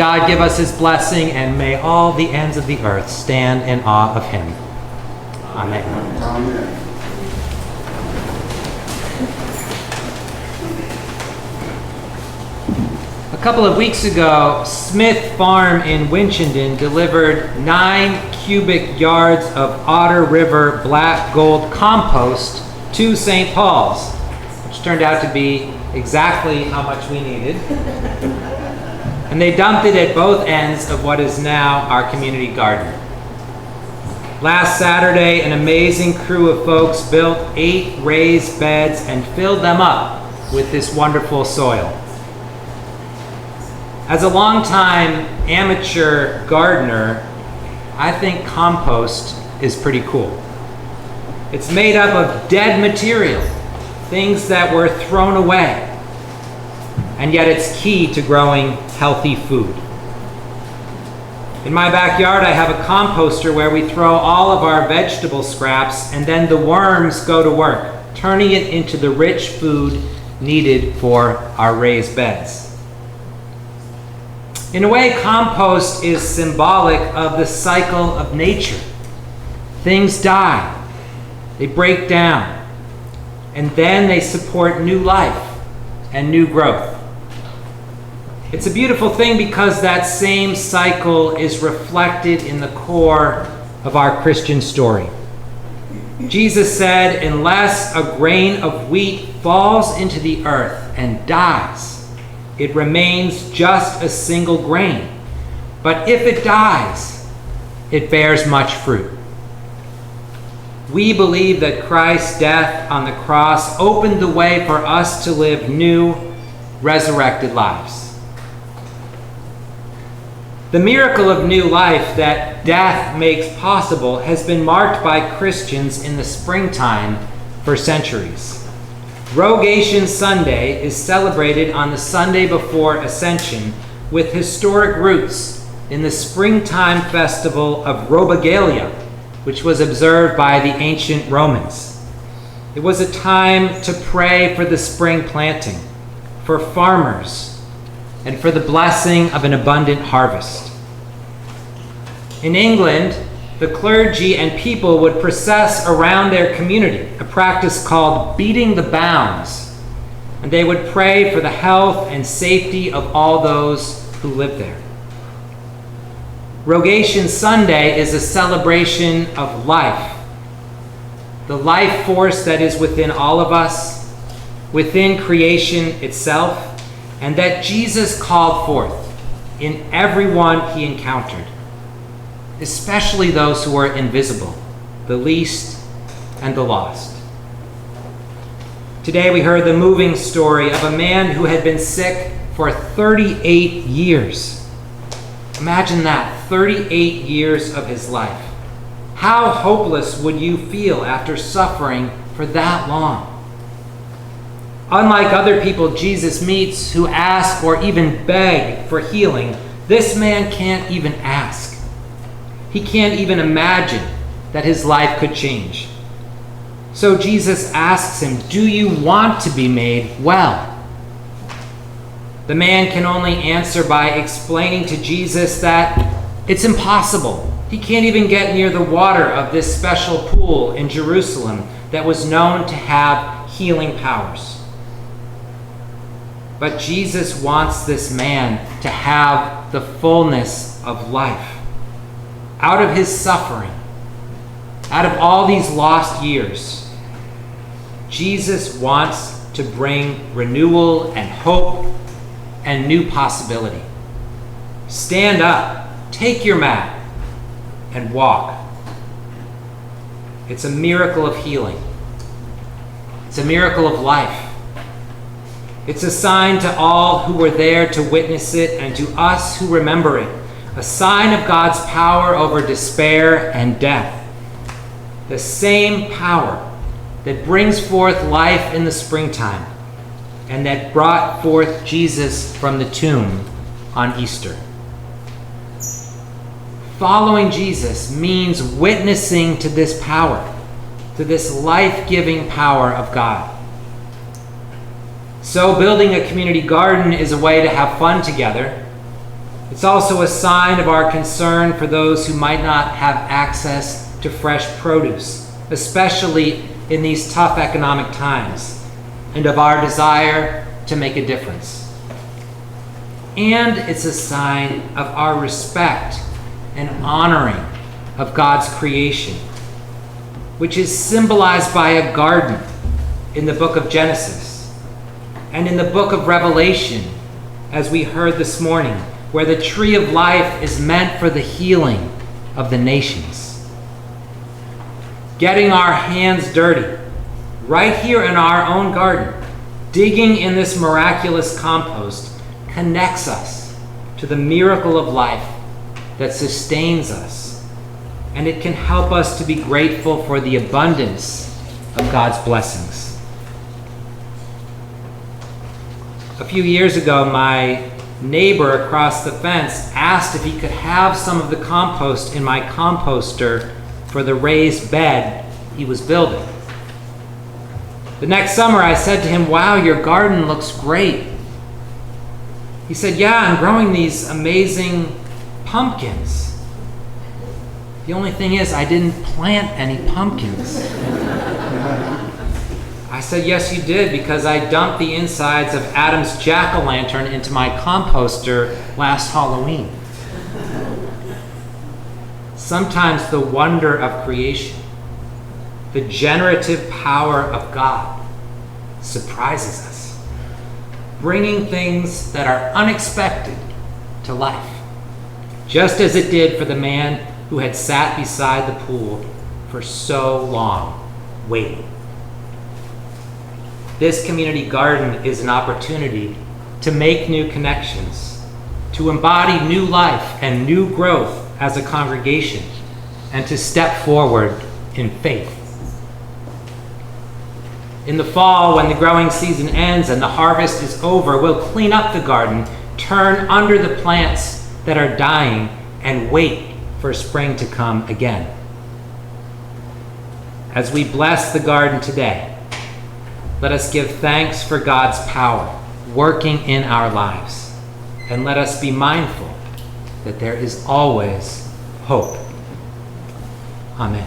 God give us his blessing, and may all the ends of the earth stand in awe of him. Amen. Amen. A couple of weeks ago, Smith Farm in Winchendon delivered 9 cubic yards of Otter River black gold compost to St. Paul's, which turned out to be exactly how much we needed. And they dumped it at both ends of what is now our community garden. Last Saturday, an amazing crew of folks built 8 raised beds and filled them up with this wonderful soil. As a longtime amateur gardener, I think compost is pretty cool. It's made up of dead material, things that were thrown away, and yet it's key to growing healthy food. In my backyard, I have a composter where we throw all of our vegetable scraps, and then the worms go to work, turning it into the rich food needed for our raised beds. In a way, compost is symbolic of the cycle of nature. Things die, they break down, and then they support new life and new growth. It's a beautiful thing because that same cycle is reflected in the core of our Christian story. Jesus said, unless a grain of wheat falls into the earth and dies, it remains just a single grain. But if it dies, it bears much fruit. We believe that Christ's death on the cross opened the way for us to live new, resurrected lives. The miracle of new life that death makes possible has been marked by Christians in the springtime for centuries. Rogation Sunday is celebrated on the Sunday before Ascension with historic roots in the springtime festival of Robigalia, which was observed by the ancient Romans. It was a time to pray for the spring planting, for farmers, and for the blessing of an abundant harvest. In England, the clergy and people would process around their community, a practice called beating the bounds, and they would pray for the health and safety of all those who lived there. Rogation Sunday is a celebration of life, the life force that is within all of us, within creation itself, and that Jesus called forth in everyone he encountered, especially those who are invisible, the least and the lost. Today we heard the moving story of a man who had been sick for 38 years. Imagine that, 38 years of his life. How hopeless would you feel after suffering for that long? Unlike other people Jesus meets who ask or even beg for healing, this man can't even ask. He can't even imagine that his life could change. So Jesus asks him, "Do you want to be made well?" The man can only answer by explaining to Jesus that it's impossible. He can't even get near the water of this special pool in Jerusalem that was known to have healing powers. But Jesus wants this man to have the fullness of life. Out of his suffering, out of all these lost years, Jesus wants to bring renewal and hope and new possibility. Stand up, take your mat, and walk. It's a miracle of healing. It's a miracle of life. It's a sign to all who were there to witness it and to us who remember it. A sign of God's power over despair and death. The same power that brings forth life in the springtime and that brought forth Jesus from the tomb on Easter. Following Jesus means witnessing to this power, to this life-giving power of God. So building a community garden is a way to have fun together, It's also a sign of our concern for those who might not have access to fresh produce, especially in these tough economic times, and of our desire to make a difference. And it's a sign of our respect and honoring of God's creation, which is symbolized by a garden in the book of Genesis and in the book of Revelation, as we heard this morning, where the tree of life is meant for the healing of the nations. Getting our hands dirty right here in our own garden, digging in this miraculous compost, connects us to the miracle of life that sustains us, and it can help us to be grateful for the abundance of God's blessings. A few years ago, my neighbor across the fence asked if he could have some of the compost in my composter for the raised bed he was building. The next summer, I said to him, "Wow, your garden looks great." He said, "Yeah, I'm growing these amazing pumpkins. The only thing is, I didn't plant any pumpkins." I said, "Yes, you did, because I dumped the insides of Adam's jack-o'-lantern into my composter last Halloween." Sometimes the wonder of creation, the generative power of God, surprises us, bringing things that are unexpected to life, just as it did for the man who had sat beside the pool for so long, waiting. This community garden is an opportunity to make new connections, to embody new life and new growth as a congregation, and to step forward in faith. In the fall, when the growing season ends and the harvest is over, we'll clean up the garden, turn under the plants that are dying, and wait for spring to come again. As we bless the garden today, let us give thanks for God's power working in our lives, and let us be mindful that there is always hope. Amen.